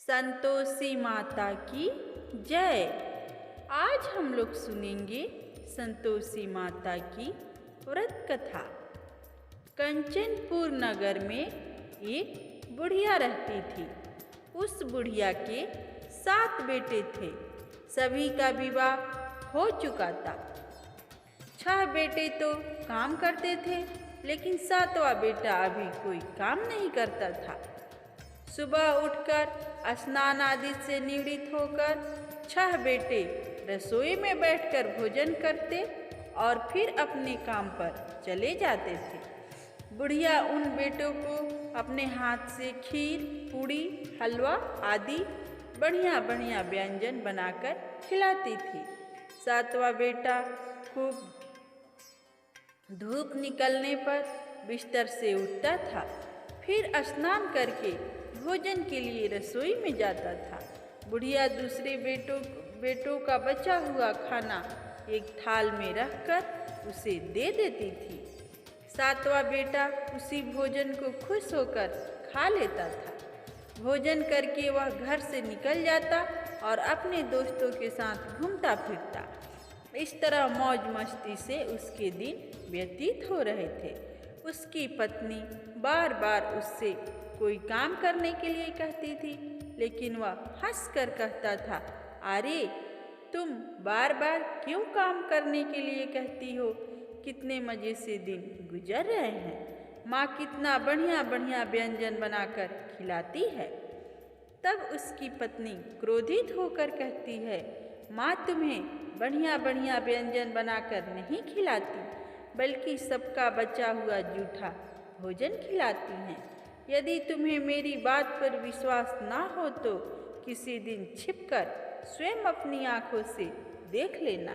संतोषी माता की जय। आज हम लोग सुनेंगे संतोषी माता की व्रत कथा। कंचनपुर नगर में एक बुढ़िया रहती थी। उस बुढ़िया के 7 बेटे थे। सभी का विवाह हो चुका था। 6 बेटे तो काम करते थे, लेकिन 7वां बेटा अभी कोई काम नहीं करता था। सुबह उठकर स्नान आदि से निवृत्त होकर 6 बेटे रसोई में बैठकर भोजन करते और फिर अपने काम पर चले जाते थे। बुढ़िया उन बेटों को अपने हाथ से खीर, पूड़ी, हलवा आदि बढ़िया बढ़िया व्यंजन बनाकर खिलाती थी। 7वां बेटा खूब धूप निकलने पर बिस्तर से उठता था, फिर स्नान करके भोजन के लिए रसोई में जाता था। बुढ़िया दूसरे बेटों का बचा हुआ खाना एक थाल में रखकर उसे दे देती थी। 7वां बेटा उसी भोजन को खुश होकर खा लेता था। भोजन करके वह घर से निकल जाता और अपने दोस्तों के साथ घूमता फिरता। इस तरह मौज मस्ती से उसके दिन व्यतीत हो रहे थे। उसकी पत्नी बार बार उससे कोई काम करने के लिए कहती थी, लेकिन वह हंसकर कहता था, अरे तुम बार बार क्यों काम करने के लिए कहती हो? कितने मज़े से दिन गुजर रहे हैं। माँ कितना बढ़िया बढ़िया व्यंजन बनाकर खिलाती है। तब उसकी पत्नी क्रोधित होकर कहती है, माँ तुम्हें बढ़िया बढ़िया व्यंजन बनाकर नहीं खिलाती, बल्कि सबका बचा हुआ जूठा भोजन खिलाती हैं। यदि तुम्हें मेरी बात पर विश्वास ना हो तो किसी दिन छिपकर स्वयं अपनी आँखों से देख लेना।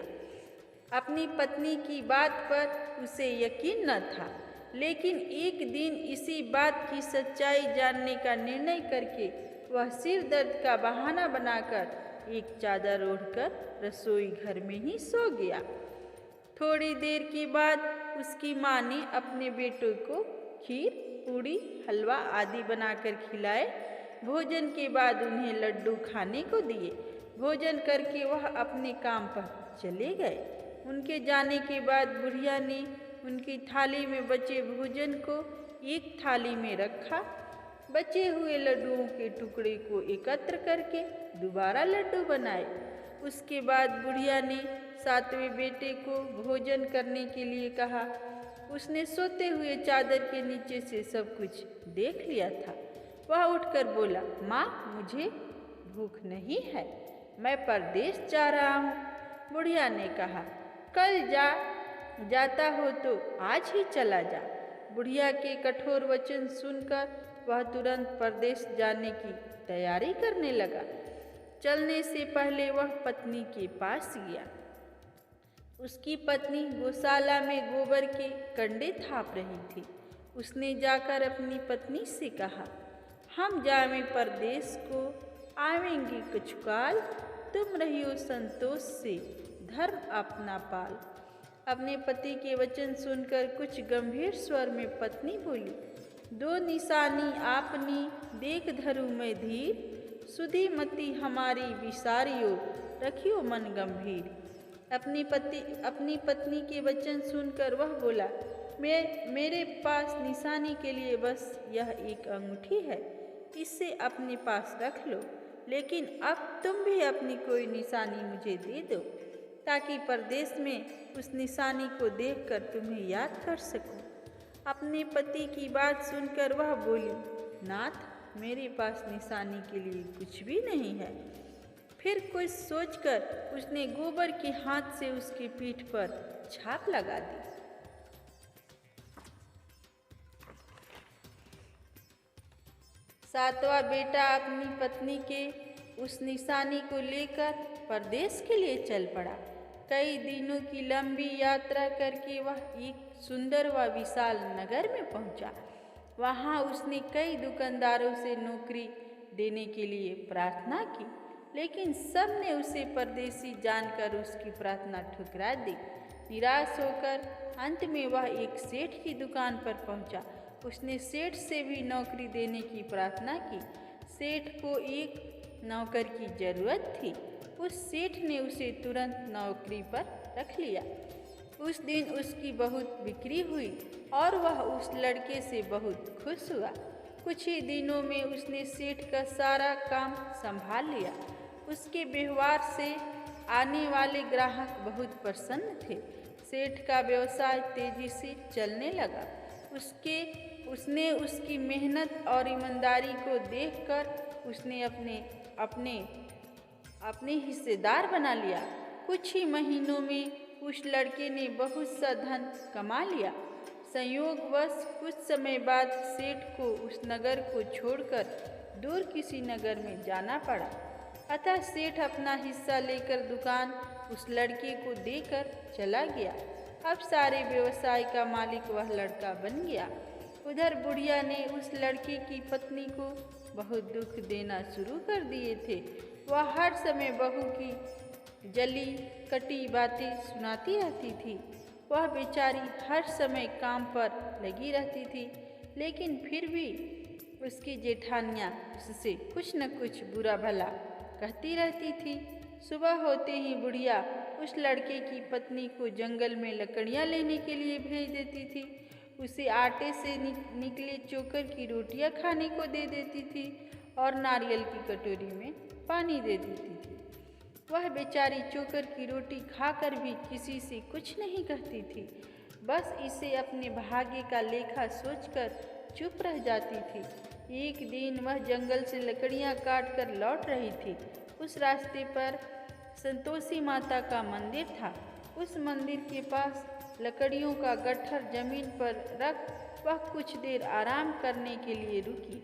अपनी पत्नी की बात पर उसे यकीन न था, लेकिन एक दिन इसी बात की सच्चाई जानने का निर्णय करके वह सिर दर्द का बहाना बनाकर एक चादर ओढ़कर रसोई घर में ही सो गया। थोड़ी देर के बाद उसकी माँ ने अपने बेटों को खीर, पूड़ी, हलवा आदि बनाकर खिलाए। भोजन के बाद उन्हें लड्डू खाने को दिए। भोजन करके वह अपने काम पर चले गए। उनके जाने के बाद बुढ़िया ने उनकी थाली में बचे भोजन को एक थाली में रखा। बचे हुए लड्डुओं के टुकड़े को एकत्र करके दोबारा लड्डू बनाए। उसके बाद बुढ़िया ने 7वें बेटे को भोजन करने के लिए कहा। उसने सोते हुए चादर के नीचे से सब कुछ देख लिया था। वह उठकर बोला, माँ मुझे भूख नहीं है, मैं परदेश जा रहा हूँ। बुढ़िया ने कहा, कल जाता हो तो आज ही चला जा। बुढ़िया के कठोर वचन सुनकर वह तुरंत परदेश जाने की तैयारी करने लगा। चलने से पहले वह पत्नी के पास गया। उसकी पत्नी गौशाला में गोबर के कंडे थाप रही थी। उसने जाकर अपनी पत्नी से कहा, हम जाएं परदेश को आवेंगे कछुकाल, तुम रहियो संतोष से धर्म अपना पाल। अपने पति के वचन सुनकर कुछ गंभीर स्वर में पत्नी बोली, 2 निशानी आपनी देख धरू मैं धीर, सुधी मति हमारी विसारियो रखियो मन गंभीर। अपनी पत्नी के वचन सुनकर वह बोला, मेरे पास निशानी के लिए बस यह एक अंगूठी है, इसे अपने पास रख लो, लेकिन अब तुम भी अपनी कोई निशानी मुझे दे दो, ताकि परदेश में उस निशानी को देखकर तुम्हें याद कर सकूं। अपने पति की बात सुनकर वह बोली, नाथ मेरे पास निशानी के लिए कुछ भी नहीं है। फिर कुछ सोचकर उसने गोबर के हाथ से उसकी पीठ पर छाप लगा दी। सातवां बेटा अपनी पत्नी के उस निशानी को लेकर परदेश के लिए चल पड़ा। कई दिनों की लंबी यात्रा करके वह एक सुंदर व विशाल नगर में पहुंचा। वहां उसने कई दुकानदारों से नौकरी देने के लिए प्रार्थना की, लेकिन सब ने उसे परदेसी जानकर उसकी प्रार्थना ठुकरा दी। निराश होकर अंत में वह एक सेठ की दुकान पर पहुंचा। उसने सेठ से भी नौकरी देने की प्रार्थना की। सेठ को एक नौकर की जरूरत थी। उस सेठ ने उसे तुरंत नौकरी पर रख लिया। उस दिन उसकी बहुत बिक्री हुई और वह उस लड़के से बहुत खुश हुआ। कुछ ही दिनों में उसने सेठ का सारा काम संभाल लिया। उसके व्यवहार से आने वाले ग्राहक बहुत प्रसन्न थे। सेठ का व्यवसाय तेजी से चलने लगा। उसने उसकी मेहनत और ईमानदारी को देखकर उसने अपने हिस्सेदार बना लिया। कुछ ही महीनों में उस लड़के ने बहुत सा धन कमा लिया। संयोगवश कुछ समय बाद सेठ को उस नगर को छोड़कर दूर किसी नगर में जाना पड़ा। अतः सेठ अपना हिस्सा लेकर दुकान उस लड़के को देकर चला गया। अब सारे व्यवसाय का मालिक वह लड़का बन गया। उधर बुढ़िया ने उस लड़के की पत्नी को बहुत दुख देना शुरू कर दिए थे। वह हर समय बहू की जली कटी बातें सुनाती रहती थी। वह बेचारी हर समय काम पर लगी रहती थी, लेकिन फिर भी उसकी जेठानियाँ उससे कुछ न कुछ बुरा भला कहती रहती थी। सुबह होते ही बुढ़िया उस लड़के की पत्नी को जंगल में लकड़ियाँ लेने के लिए भेज देती थी। उसे आटे से निकले चोकर की रोटियां खाने को दे देती थी और नारियल की कटोरी में पानी दे देती थी। वह बेचारी चोकर की रोटी खाकर भी किसी से कुछ नहीं कहती थी, बस इसे अपने भाग्य का लेखा सोचकर चुप रह जाती थी। एक दिन वह जंगल से लकड़ियां काट कर लौट रही थी। उस रास्ते पर संतोषी माता का मंदिर था। उस मंदिर के पास लकड़ियों का गट्ठर जमीन पर रख वह कुछ देर आराम करने के लिए रुकी।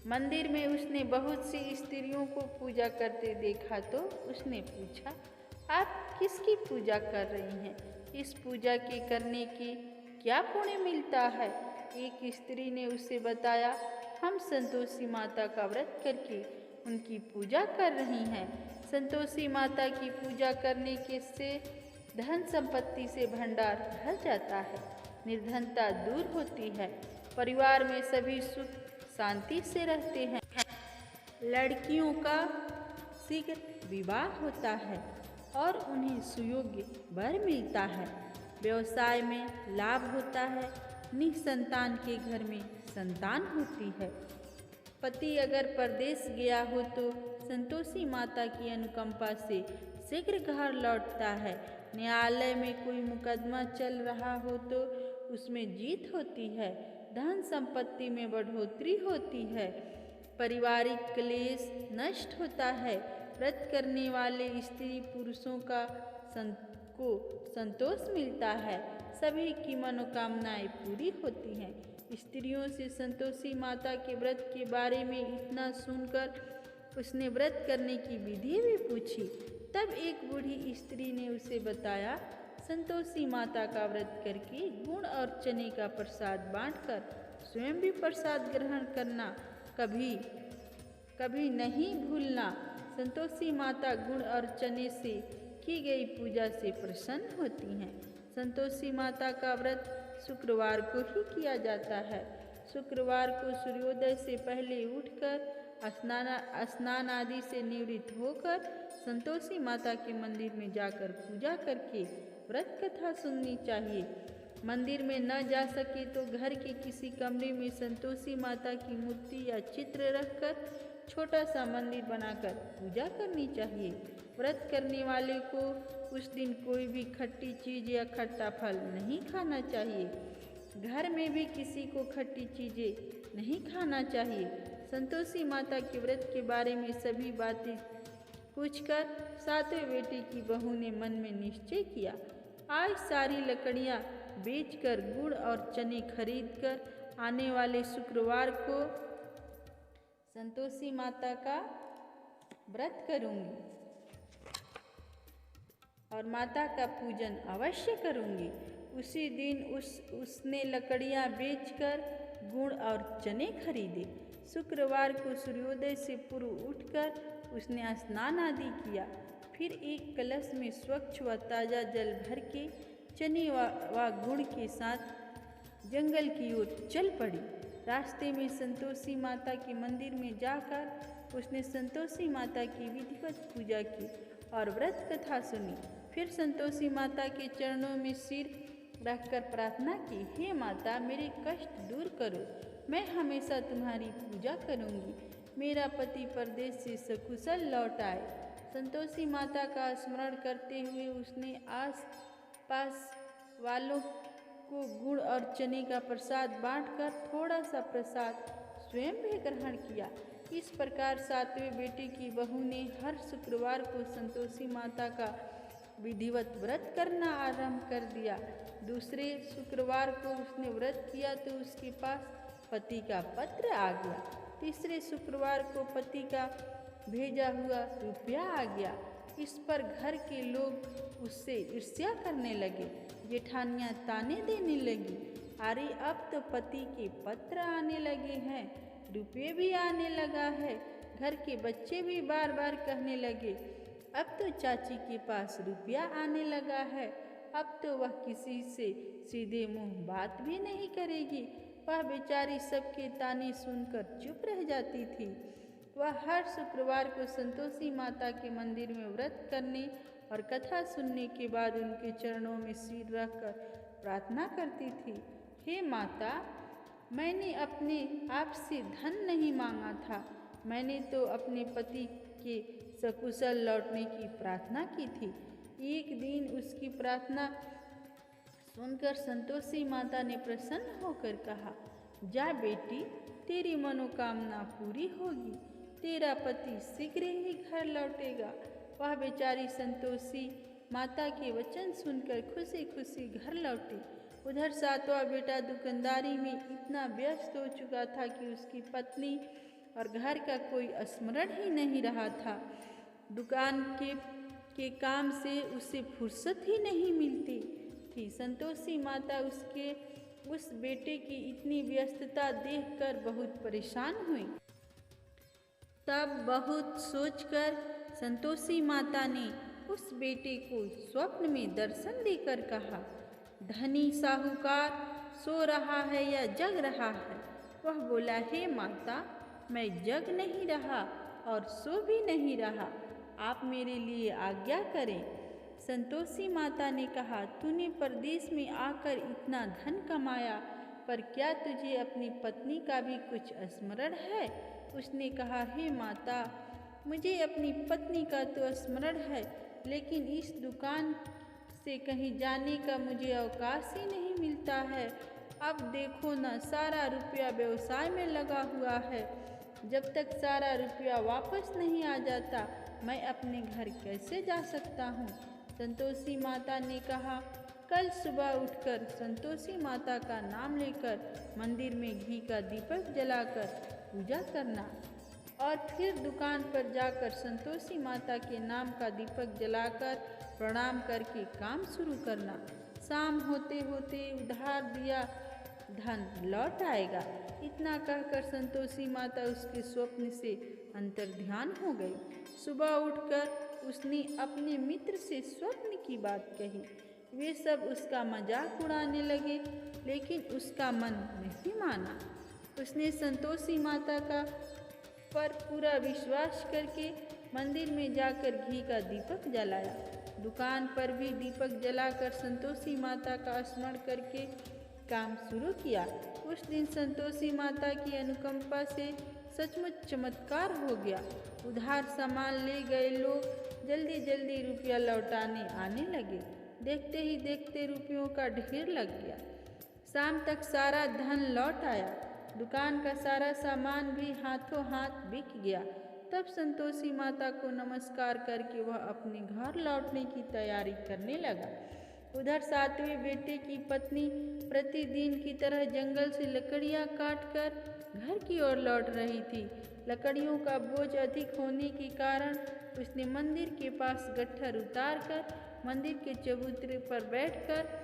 मंदिर में उसने बहुत सी स्त्रियों को पूजा करते देखा तो उसने पूछा, आप किसकी पूजा कर रही हैं? इस पूजा के करने की क्या पुण्य मिलता है? एक स्त्री ने उसे बताया, हम संतोषी माता का व्रत करके उनकी पूजा कर रही हैं। संतोषी माता की पूजा करने के से धन संपत्ति से भंडार भर जाता है, निर्धनता दूर होती है, परिवार में सभी सुख शांति से रहते हैं, लड़कियों का शीघ्र विवाह होता है और उन्हें सुयोग्य वर मिलता है, व्यवसाय में लाभ होता है, निसंतान के घर में संतान होती है। पति अगर परदेश गया हो तो संतोषी माता की अनुकंपा से शीघ्र घर लौटता है। न्यायालय में कोई मुकदमा चल रहा हो तो उसमें जीत होती है, धन संपत्ति में बढ़ोतरी होती है, पारिवारिक क्लेश नष्ट होता है, व्रत करने वाले स्त्री पुरुषों को संतोष मिलता है, सभी की मनोकामनाएं पूरी होती हैं। स्त्रियों से संतोषी माता के व्रत के बारे में इतना सुनकर उसने व्रत करने की विधि भी पूछी। तब एक बूढ़ी स्त्री ने उसे बताया, संतोषी माता का व्रत करके गुड़ और चने का प्रसाद बांटकर स्वयं भी प्रसाद ग्रहण करना, कभी नहीं भूलना। संतोषी माता गुड़ और चने से की गई पूजा से प्रसन्न होती हैं। संतोषी माता का व्रत शुक्रवार को ही किया जाता है। शुक्रवार को सूर्योदय से पहले उठकर स्नान आदि से निवृत्त होकर संतोषी माता के मंदिर में जाकर पूजा करके व्रत कथा सुननी चाहिए। मंदिर में न जा सके तो घर के किसी कमरे में संतोषी माता की मूर्ति या चित्र रखकर छोटा सा मंदिर बनाकर पूजा करनी चाहिए। व्रत करने वाले को उस दिन कोई भी खट्टी चीज़ या खट्टा फल नहीं खाना चाहिए। घर में भी किसी को खट्टी चीज़ें नहीं खाना चाहिए। संतोषी माता के व्रत के बारे में सभी बातें पूछकर सातवें बेटे की बहू ने मन में निश्चय किया, आज सारी लकड़ियाँ बेचकर गुड़ और चने खरीदकर आने वाले शुक्रवार को संतोषी माता का व्रत करूँगी और माता का पूजन अवश्य करूँगी। उसी दिन उसने लकड़ियाँ बेचकर गुड़ और चने खरीदे। शुक्रवार को सूर्योदय से पूर्व उठकर उसने स्नान आदि किया। फिर एक कलश में स्वच्छ व ताज़ा जल भर के चने व गुड़ के साथ जंगल की ओर चल पड़ी। रास्ते में संतोषी माता के मंदिर में जाकर उसने संतोषी माता की विधिवत पूजा की और व्रत कथा सुनी। फिर संतोषी माता के चरणों में सिर रखकर प्रार्थना की, हे माता, मेरे कष्ट दूर करो, मैं हमेशा तुम्हारी पूजा करूंगी। मेरा पति परदेश से सकुशल लौट आए। संतोषी माता का स्मरण करते हुए उसने आस पास वालों को गुड़ और चने का प्रसाद बांटकर थोड़ा सा प्रसाद स्वयं भी ग्रहण किया। इस प्रकार सातवें बेटे की बहू ने हर शुक्रवार को संतोषी माता का विधिवत व्रत करना आरंभ कर दिया। दूसरे शुक्रवार को उसने व्रत किया तो उसके पास पति का पत्र आ गया। तीसरे शुक्रवार को पति का भेजा हुआ रुपया आ गया। इस पर घर के लोग उससे ईर्ष्या करने लगे। जेठानियाँ ताने देने लगी, अरे अब तो पति के पत्र आने लगे हैं, रुपये भी आने लगा है। घर के बच्चे भी बार बार कहने लगे, अब तो चाची के पास रुपया आने लगा है, अब तो वह किसी से सीधे मुंह बात भी नहीं करेगी। वह बेचारी सबके ताने सुनकर चुप रह जाती थी। वह हर शुक्रवार को संतोषी माता के मंदिर में व्रत करने और कथा सुनने के बाद उनके चरणों में सिर रखकर प्रार्थना करती थी, हे माता, मैंने अपने आप से धन नहीं मांगा था, मैंने तो अपने पति के सकुशल लौटने की प्रार्थना की थी। एक दिन उसकी प्रार्थना सुनकर संतोषी माता ने प्रसन्न होकर कहा, जा बेटी, तेरी मनोकामना पूरी होगी, तेरा पति शीघ्र ही घर लौटेगा। वह बेचारी संतोषी माता के वचन सुनकर खुशी खुशी घर लौटी। उधर सातवां बेटा दुकानदारी में इतना व्यस्त हो चुका था कि उसकी पत्नी और घर का कोई स्मरण ही नहीं रहा था। दुकान के काम से उसे फुर्सत ही नहीं मिलती थी। संतोषी माता उस बेटे की इतनी व्यस्तता देखकर बहुत परेशान हुई। तब बहुत सोचकर संतोषी माता ने उस बेटे को स्वप्न में दर्शन देकर कहा, धनी साहूकार सो रहा है या जग रहा है? वह बोला, हे माता, मैं जग नहीं रहा और सो भी नहीं रहा, आप मेरे लिए आज्ञा करें। संतोषी माता ने कहा, तूने परदेश में आकर इतना धन कमाया, पर क्या तुझे अपनी पत्नी का भी कुछ स्मरण है? उसने कहा, हे माता, मुझे अपनी पत्नी का तो स्मरण है, लेकिन इस दुकान से कहीं जाने का मुझे अवकाश ही नहीं मिलता है। अब देखो ना, सारा रुपया व्यवसाय में लगा हुआ है। जब तक सारा रुपया वापस नहीं आ जाता, मैं अपने घर कैसे जा सकता हूँ? संतोषी माता ने कहा, कल सुबह उठकर संतोषी माता का नाम लेकर मंदिर में घी का दीपक जलाकर पूजा करना और फिर दुकान पर जाकर संतोषी माता के नाम का दीपक जलाकर प्रणाम करके काम शुरू करना। शाम होते होते उधार दिया धन लौट आएगा। इतना कहकर संतोषी माता उसके स्वप्न से अंतर्ध्यान हो गई। सुबह उठकर उसने अपने मित्र से स्वप्न की बात कही। वे सब उसका मजाक उड़ाने लगे, लेकिन उसका मन नहीं माना। उसने संतोषी माता का पर पूरा विश्वास करके मंदिर में जाकर घी का दीपक जलाया। दुकान पर भी दीपक जलाकर संतोषी माता का स्मरण करके काम शुरू किया। उस दिन संतोषी माता की अनुकंपा से सचमुच चमत्कार हो गया। उधार सामान ले गए लोग जल्दी जल्दी रुपया लौटाने आने लगे। देखते ही देखते रुपयों का ढेर लग गया। शाम तक सारा धन लौट आया। दुकान का सारा सामान भी हाथों हाथ बिक गया। तब संतोषी माता को नमस्कार करके वह अपने घर लौटने की तैयारी करने लगा। उधर सातवें बेटे की पत्नी प्रतिदिन की तरह जंगल से लकड़ियां काटकर घर की ओर लौट रही थी। लकड़ियों का बोझ अधिक होने के कारण उसने मंदिर के पास गट्ठर उतारकर मंदिर के चबूतरे पर बैठकर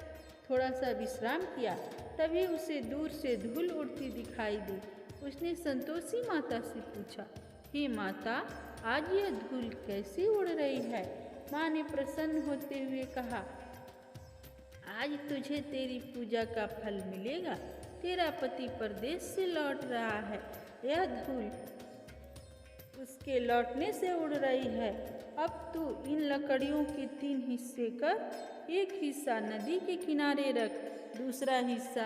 थोड़ा सा विश्राम किया। तभी उसे दूर से धूल उड़ती दिखाई दी। उसने संतोषी माता से पूछा, हे माता, आज यह धूल कैसे उड़ रही है? माँ ने प्रसन्न होते हुए कहा, आज तुझे तेरी पूजा का फल मिलेगा। तेरा पति परदेश से लौट रहा है, यह धूल उसके लौटने से उड़ रही है। अब तू इन लकड़ियों के 3 हिस्से कर, एक हिस्सा नदी के किनारे रख, दूसरा हिस्सा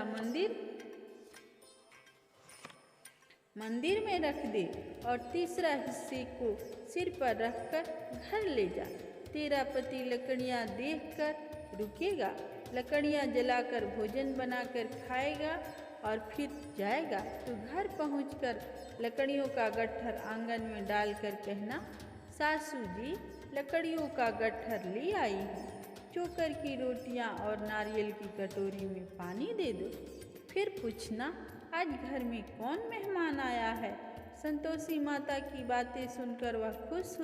मंदिर में रख दे और तीसरा हिस्से को सिर पर रखकर घर ले जा। तेरा पति लकड़ियाँ देखकर रुकेगा, लकड़ियाँ जलाकर भोजन बनाकर खाएगा और फिर जाएगा। तू घर पहुंचकर लकड़ियों का गट्ठर आंगन में डालकर कहना, सासू जी लकड़ियों का गट्ठर ले आई हूँ, चोकर की रोटियाँ और नारियल की कटोरी में पानी दे दो। फिर पूछना, आज घर में कौन मेहमान आया है। संतोषी माता की बातें सुनकर वह खुश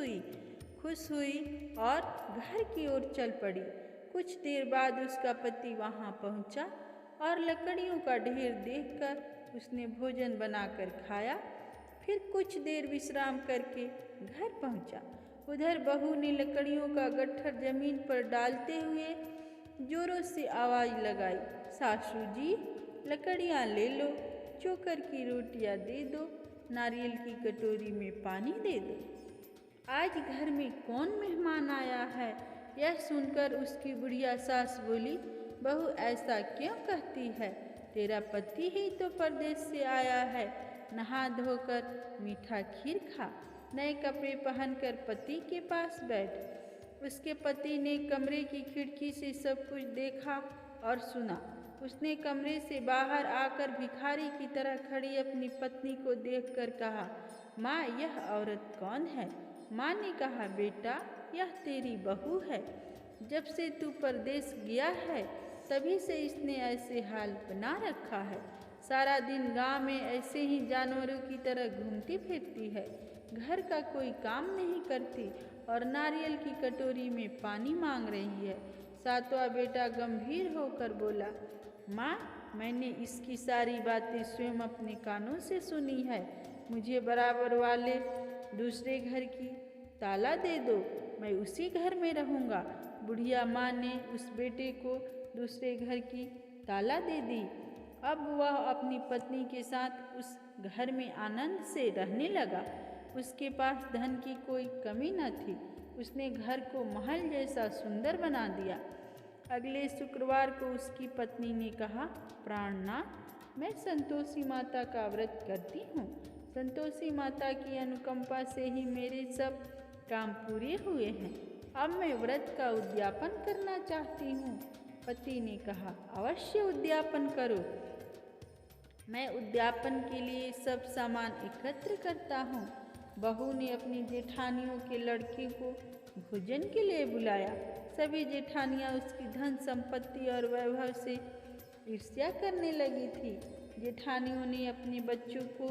हुई और घर की ओर चल पड़ी। कुछ देर बाद उसका पति वहाँ पहुँचा और लकड़ियों का ढेर देखकर उसने भोजन बनाकर खाया। फिर कुछ देर विश्राम करके घर पहुँचा। उधर बहू ने लकड़ियों का गट्ठर जमीन पर डालते हुए जोरों से आवाज़ लगाई, सासू जी लकड़ियाँ ले लो, चोकर की रोटियाँ दे दो, नारियल की कटोरी में पानी दे दो। आज घर में कौन मेहमान आया है। यह सुनकर उसकी बुढ़िया सास बोली, बहू ऐसा क्यों कहती है, तेरा पति ही तो परदेश से आया है। नहा धोकर मीठा खीर खा, नए कपड़े पहनकर पति के पास बैठ। उसके पति ने कमरे की खिड़की से सब कुछ देखा और सुना। उसने कमरे से बाहर आकर भिखारी की तरह खड़ी अपनी पत्नी को देखकर कहा, माँ यह औरत कौन है। माँ ने कहा, बेटा यह तेरी बहू है, जब से तू परदेश गया है तभी से इसने ऐसे हाल बना रखा है। सारा दिन गांव में ऐसे ही जानवरों की तरह घूमती फिरती है, घर का कोई काम नहीं करती और नारियल की कटोरी में पानी मांग रही है। सातवां बेटा गंभीर होकर बोला, माँ मैंने इसकी सारी बातें स्वयं अपने कानों से सुनी है। मुझे बराबर वाले दूसरे घर की ताला दे दो, मैं उसी घर में रहूँगा। बुढ़िया माँ ने उस बेटे को दूसरे घर की ताला दे दी। अब वह अपनी पत्नी के साथ उस घर में आनंद से रहने लगा। उसके पास धन की कोई कमी न थी। उसने घर को महल जैसा सुंदर बना दिया। अगले शुक्रवार को उसकी पत्नी ने कहा, प्राणनाथ मैं संतोषी माता का व्रत करती हूँ। संतोषी माता की अनुकंपा से ही मेरे सब काम पूरे हुए हैं। अब मैं व्रत का उद्यापन करना चाहती हूँ। पति ने कहा, अवश्य उद्यापन करो। मैं उद्यापन के लिए सब सामान एकत्र करता हूँ। बहू ने अपनी जेठानियों के लड़के को भोजन के लिए बुलाया। सभी जेठानियाँ उसकी धन संपत्ति और वैभव से ईर्ष्या करने लगी थी। जेठानियों ने अपने बच्चों को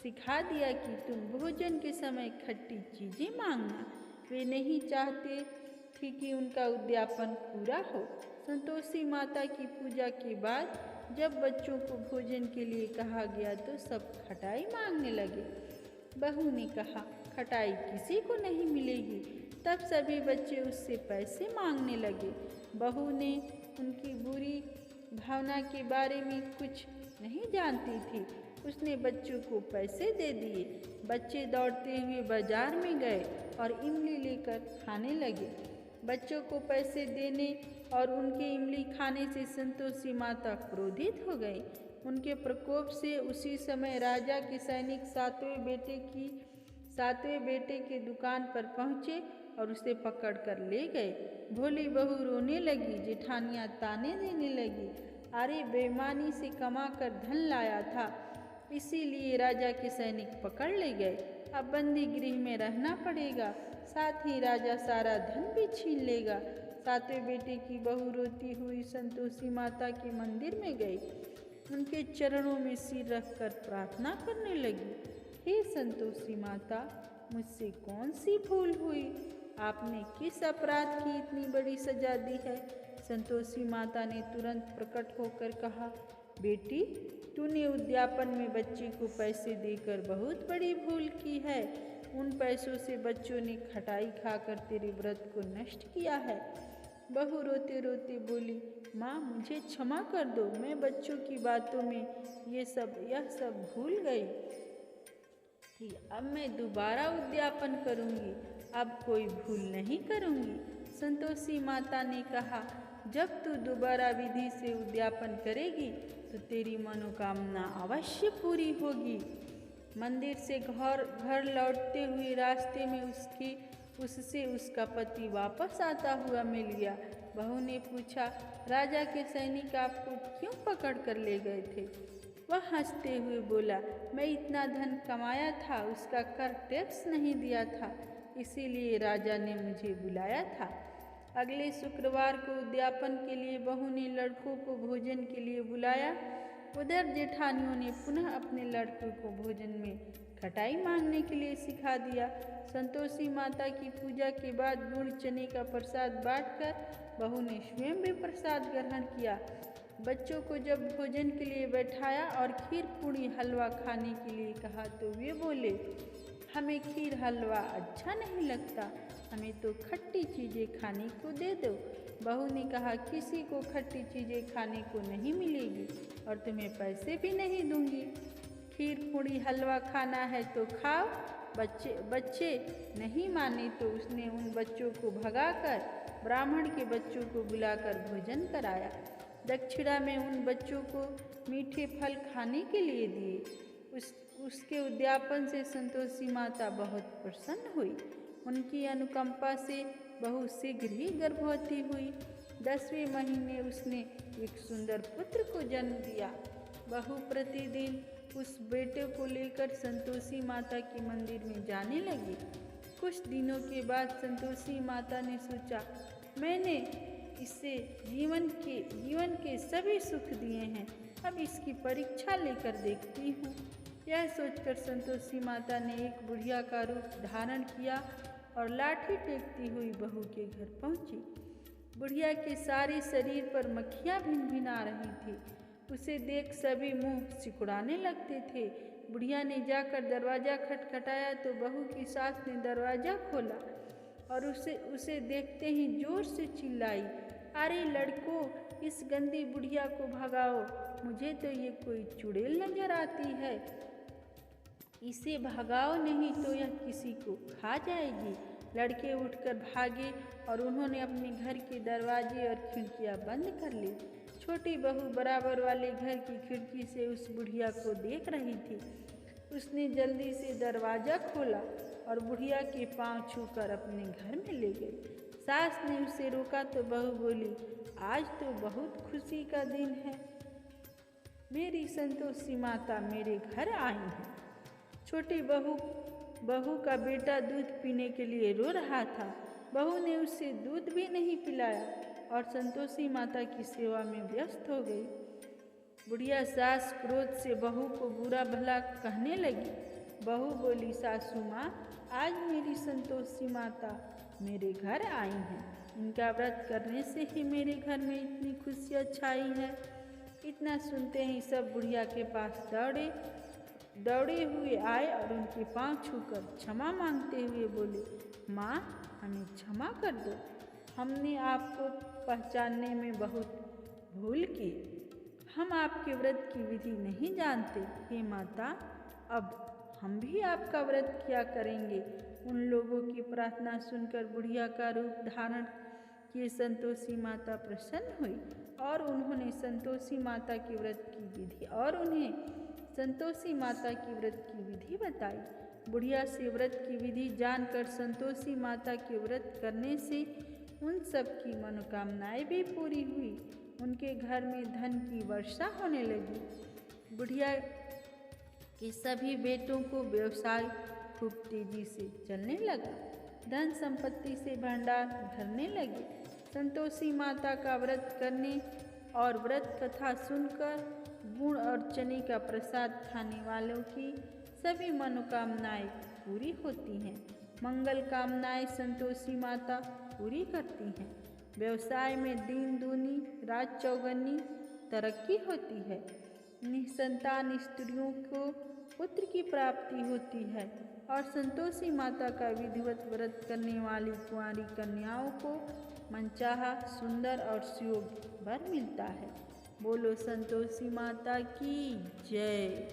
सिखा दिया कि तुम भोजन के समय खट्टी चीज़ें मांगना। वे नहीं चाहते थी कि उनका उद्यापन पूरा हो। संतोषी माता की पूजा के बाद जब बच्चों को भोजन के लिए कहा गया तो सब खटाई मांगने लगे। बहू ने कहा, खटाई किसी को नहीं मिलेगी। तब सभी बच्चे उससे पैसे मांगने लगे। बहू ने उनकी बुरी भावना के बारे में कुछ नहीं जानती थी। उसने बच्चों को पैसे दे दिए। बच्चे दौड़ते हुए बाजार में गए और इमली लेकर खाने लगे। बच्चों को पैसे देने और उनके इमली खाने से संतोषी माता क्रोधित हो गई। उनके प्रकोप से उसी समय राजा के सैनिक सातवें बेटे के दुकान पर पहुँचे और उसे पकड़कर ले गए। भोली बहू रोने लगी। जेठानियाँ ताने देने लगी, अरे बेईमानी से कमा कर धन लाया था, इसीलिए राजा के सैनिक पकड़ ले गए। अब बंदी गृह में रहना पड़ेगा, साथ ही राजा सारा धन भी छीन लेगा। सातवें बेटे की बहू रोती हुई संतोषी माता के मंदिर में गई। उनके चरणों में सिर रखकर प्रार्थना करने लगी, हे संतोषी माता, मुझसे कौन सी भूल हुई? आपने किस अपराध की इतनी बड़ी सजा दी है? संतोषी माता ने तुरंत प्रकट होकर कहा, बेटी, तूने उद्यापन में बच्चे को पैसे देकर बहुत बड़ी भूल की है। उन पैसों से बच्चों ने खटाई खाकर तेरे व्रत को नष्ट किया है। बहू रोते रोते बोली, माँ मुझे क्षमा कर दो, मैं बच्चों की बातों में यह सब भूल गई थी। अब मैं दोबारा उद्यापन करूँगी, अब कोई भूल नहीं करूँगी। संतोषी माता ने कहा, जब तू दोबारा विधि से उद्यापन करेगी तो तेरी मनोकामना अवश्य पूरी होगी। मंदिर से घर लौटते हुए रास्ते में उससे उसका पति वापस आता हुआ मिल गया। बहू ने पूछा, राजा के सैनिक आपको क्यों पकड़ कर ले गए थे? वह हंसते हुए बोला, मैं इतना धन कमाया था, उसका कर टैक्स नहीं दिया था, इसीलिए राजा ने मुझे बुलाया था। अगले शुक्रवार को उद्यापन के लिए बहू ने लड़कों को भोजन के लिए बुलाया। उधर जेठानियों ने पुनः अपने लड़कों को भोजन में खटाई मांगने के लिए सिखा दिया। संतोषी माता की पूजा के बाद गुड़ चने का प्रसाद बांटकर बहू ने स्वयं भी प्रसाद ग्रहण किया। बच्चों को जब भोजन के लिए बैठाया और खीर पूड़ी हलवा खाने के लिए कहा तो वे बोले, हमें खीर हलवा अच्छा नहीं लगता, हमें तो खट्टी चीज़ें खाने को दे दो। बहू ने कहा, किसी को खट्टी चीज़ें खाने को नहीं मिलेगी और तुम्हें पैसे भी नहीं दूंगी। खीर पूड़ी हलवा खाना है तो खाओ। बच्चे नहीं माने तो उसने उन बच्चों को भगाकर ब्राह्मण के बच्चों को बुलाकर भोजन कराया। दक्षिणा में उन बच्चों को मीठे फल खाने के लिए दिए। उसके उद्यापन से संतोषी माता बहुत प्रसन्न हुई। उनकी अनुकंपा से बहू शीघ्र ही गर्भवती हुई। 10वें महीने उसने एक सुंदर पुत्र को जन्म दिया। बहू प्रतिदिन उस बेटे को लेकर संतोषी माता के मंदिर में जाने लगी। कुछ दिनों के बाद संतोषी माता ने सोचा, मैंने इसे जीवन के सभी सुख दिए हैं, अब इसकी परीक्षा लेकर देखती हूँ। यह सोचकर संतोषी माता ने एक बुढ़िया का रूप धारण किया और लाठी टेकती हुई बहू के घर पहुँची। बुढ़िया के सारे शरीर पर मक्खियाँ भिनभिना रही थी। उसे देख सभी मुंह सिकुड़ाने लगते थे। बुढ़िया ने जाकर दरवाज़ा खटखटाया तो बहू की सास ने दरवाज़ा खोला और उसे देखते ही जोर से चिल्लाई, अरे लड़कों, इस गंदी बुढ़िया को भगाओ, मुझे तो ये कोई चुड़ैल नजर आती है, इसे भगाओ नहीं तो यह किसी को खा जाएगी। लड़के उठकर भागे और उन्होंने अपने घर के दरवाजे और खिड़कियां बंद कर ली। छोटी बहू बराबर वाले घर की खिड़की से उस बुढ़िया को देख रही थी। उसने जल्दी से दरवाज़ा खोला और बुढ़िया के पांव छूकर अपने घर में ले गई। सास ने उसे रोका तो बहू बोली, आज तो बहुत खुशी का दिन है, मेरी संतोषी माता मेरे घर आई है। छोटी बहू का बेटा दूध पीने के लिए रो रहा था। बहू ने उसे दूध भी नहीं पिलाया और संतोषी माता की सेवा में व्यस्त हो गई। बुढ़िया सास क्रोध से बहू को बुरा भला कहने लगी। बहू बोली, सासू माँ, आज मेरी संतोषी माता मेरे घर आई हैं, इनका व्रत करने से ही मेरे घर में इतनी खुशियाँ छाई है। इतना सुनते ही सब बुढ़िया के पास दौड़े हुए आए और उनके पांव छूकर क्षमा मांगते हुए बोले, माँ, हमें क्षमा कर दो, हमने आपको पहचानने में बहुत भूल की, हम आपके व्रत की विधि नहीं जानते। हे माता, अब हम भी आपका व्रत किया करेंगे। उन लोगों की प्रार्थना सुनकर बुढ़िया का रूप धारण किए संतोषी माता प्रसन्न हुई और उन्हें संतोषी माता के व्रत की विधि बताई। बुढ़िया से व्रत की विधि जानकर संतोषी माता के व्रत करने से उन सब की मनोकामनाएं भी पूरी हुई। उनके घर में धन की वर्षा होने लगी। बुढ़िया के सभी बेटों को व्यवसाय खूब तेजी से चलने लगा। धन संपत्ति से भंडार भरने लगे। संतोषी माता का व्रत करने और व्रत कथा सुनकर गुड़ और चने का प्रसाद खाने वालों की सभी मनोकामनाएं पूरी होती हैं। मंगल कामनाएं संतोषी माता पूरी करती हैं। व्यवसाय में दिन दूनी रात चौगनी तरक्की होती है। निसंतान स्त्रियों को पुत्र की प्राप्ति होती है और संतोषी माता का विधिवत व्रत करने वाली कुंवारी कन्याओं को मनचाहा, सुंदर और सुयोग्य वर मिलता है। बोलो संतोषी माता की जय।